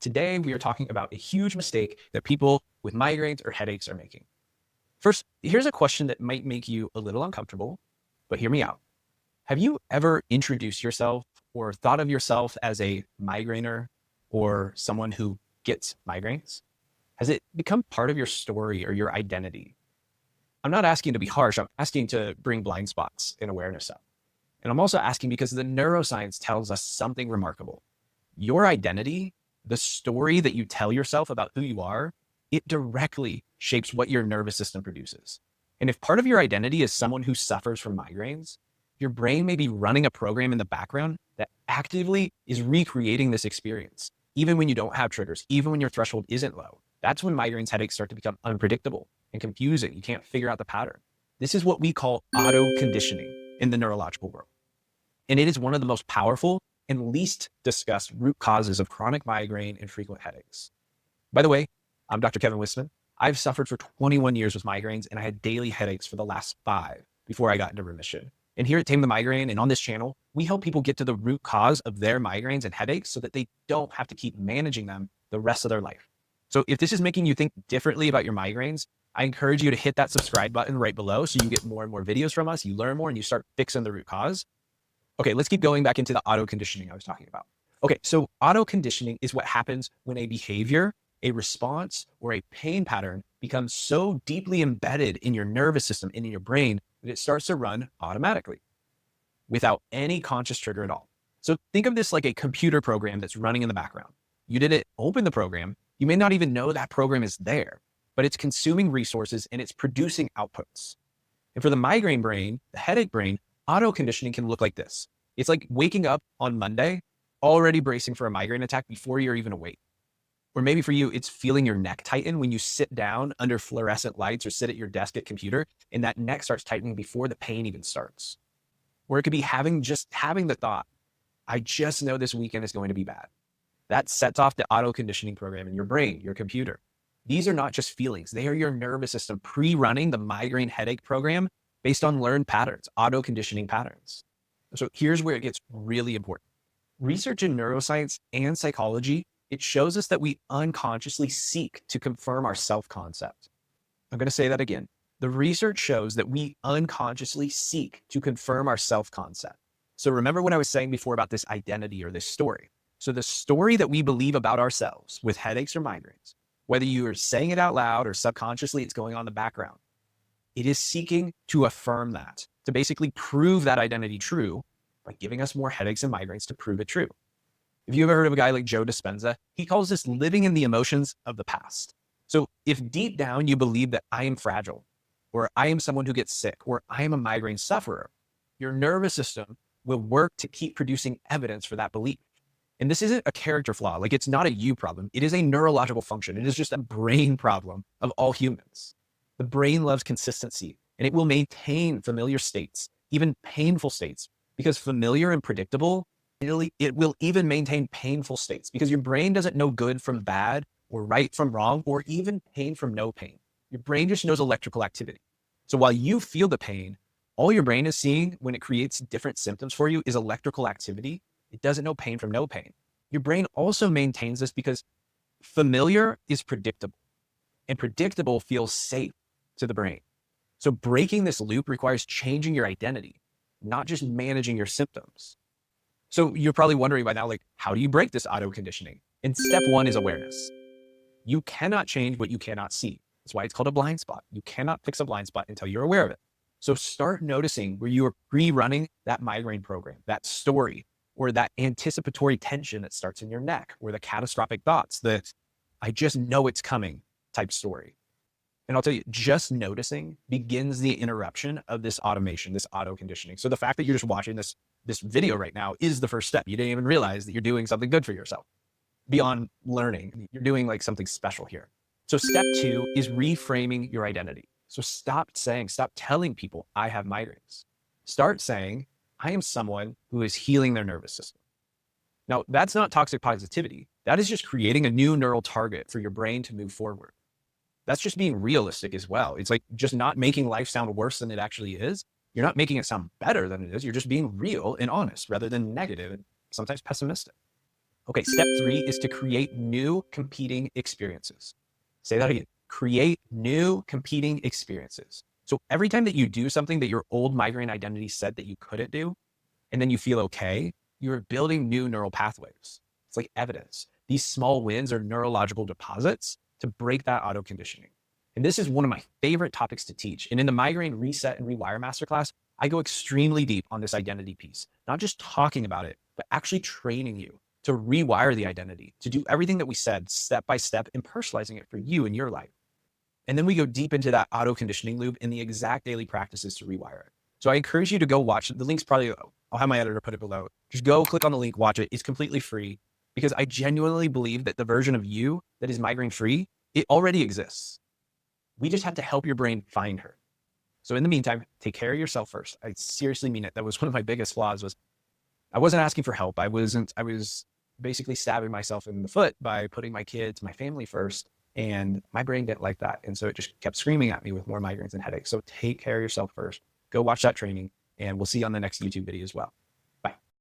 Today, we are talking about a huge mistake that people with migraines or headaches are making. First, here's a question that might make you a little uncomfortable, but hear me out. Have you ever introduced yourself or thought of yourself as a migrainer or someone who gets migraines? Has it become part of your story or your identity? I'm not asking to be harsh. I'm asking to bring blind spots and awareness up. And I'm also asking because the neuroscience tells us something remarkable. Your identity, the story that you tell yourself about who you are, it directly shapes what your nervous system produces. And if part of your identity is someone who suffers from migraines, your brain may be running a program in the background that actively is recreating this experience, even when you don't have triggers, even when your threshold isn't low. That's when migraines, headaches start to become unpredictable and confusing. You can't figure out the pattern. This is what we call auto conditioning in the neurological world. And it is one of the most powerful and least discussed root causes of chronic migraine and frequent headaches. By the way, I'm Dr. Kevin Wissman. I've suffered for 21 years with migraines, and I had daily headaches for the last 5 before I got into remission. And here at Tame the Migraine and on this channel, we help people get to the root cause of their migraines and headaches so that they don't have to keep managing them the rest of their life. So if this is making you think differently about your migraines, I encourage you to hit that subscribe button right below so you get more and more videos from us, you learn more, and you start fixing the root cause. Okay, let's keep going back into the auto conditioning I was talking about. Okay, so auto conditioning is what happens when a behavior, a response, or a pain pattern becomes so deeply embedded in your nervous system and in your brain that it starts to run automatically without any conscious trigger at all. So think of this like a computer program that's running in the background. You didn't open the program. You may not even know that program is there, but it's consuming resources and it's producing outputs. And for the migraine brain, the headache brain, auto conditioning can look like this. It's like waking up on Monday, already bracing for a migraine attack before you're even awake. Or maybe for you, it's feeling your neck tighten when you sit down under fluorescent lights or sit at your desk at computer, and that neck starts tightening before the pain even starts. Or it could be having the thought, I just know this weekend is going to be bad. That sets off the auto conditioning program in your brain, your computer. These are not just feelings. They are your nervous system pre-running the migraine headache program based on learned patterns, auto conditioning patterns. So here's where it gets really important. Research in neuroscience and psychology, it shows us that we unconsciously seek to confirm our self-concept. I'm going to say that again. The research shows that we unconsciously seek to confirm our self-concept. So remember what I was saying before about this identity or this story. So the story that we believe about ourselves with headaches or migraines, whether you are saying it out loud or subconsciously it's going on in the background, it is seeking to affirm that, to basically prove that identity true by giving us more headaches and migraines to prove it true. If you've ever heard of a guy like Joe Dispenza, he calls this living in the emotions of the past. So if deep down you believe that I am fragile, or I am someone who gets sick, or I am a migraine sufferer, your nervous system will work to keep producing evidence for that belief. And this isn't a character flaw. Like, it's not a you problem. It is a neurological function. It is just a brain problem of all humans. The brain loves consistency, and it will maintain familiar states, even painful states, because familiar and predictable, it will even maintain painful states because your brain doesn't know good from bad or right from wrong, or even pain from no pain. Your brain just knows electrical activity. So while you feel the pain, all your brain is seeing when it creates different symptoms for you is electrical activity. It doesn't know pain from no pain. Your brain also maintains this because familiar is predictable, and predictable feels safe to the brain. So breaking this loop requires changing your identity, not just managing your symptoms. So you're probably wondering by now, like, how do you break this auto conditioning? And step 1 is awareness. You cannot change what you cannot see. That's why it's called a blind spot. You cannot fix a blind spot until you're aware of it. So start noticing where you are pre-running that migraine program, that story, or that anticipatory tension that starts in your neck, or the catastrophic thoughts, that I just know it's coming type story. And I'll tell you, just noticing begins the interruption of this automation, this auto conditioning. So the fact that you're just watching this video right now is the first step. You didn't even realize that you're doing something good for yourself. Beyond learning, you're doing like something special here. So step 2 is reframing your identity. So stop telling people I have migraines. Start saying, I am someone who is healing their nervous system. Now, that's not toxic positivity. That is just creating a new neural target for your brain to move forward. That's just being realistic as well. It's like just not making life sound worse than it actually is. You're not making it sound better than it is. You're just being real and honest rather than negative and sometimes pessimistic. Okay, step 3 is to create new competing experiences. Say that again. Create new competing experiences. So every time that you do something that your old migraine identity said that you couldn't do, and then you feel okay, you're building new neural pathways. It's like evidence. These small wins are neurological deposits to break that auto conditioning. And this is one of my favorite topics to teach. And in the Migraine Reset and Rewire Masterclass, I go extremely deep on this identity piece, not just talking about it, but actually training you to rewire the identity, to do everything that we said step by step and personalizing it for you in your life. And then we go deep into that auto conditioning loop and the exact daily practices to rewire it. So I encourage you to go watch it. The link's probably, I'll have my editor put it below. Just go click on the link, watch it. It's completely free because I genuinely believe that the version of you that is migraine free, it already exists. We just have to help your brain find her. So in the meantime, take care of yourself first. I seriously mean it. That was one of my biggest flaws was I wasn't asking for help. I was basically stabbing myself in the foot by putting my kids, my family first. And my brain didn't like that. And so it just kept screaming at me with more migraines and headaches. So take care of yourself first. Go watch that training and we'll see you on the next YouTube video as well.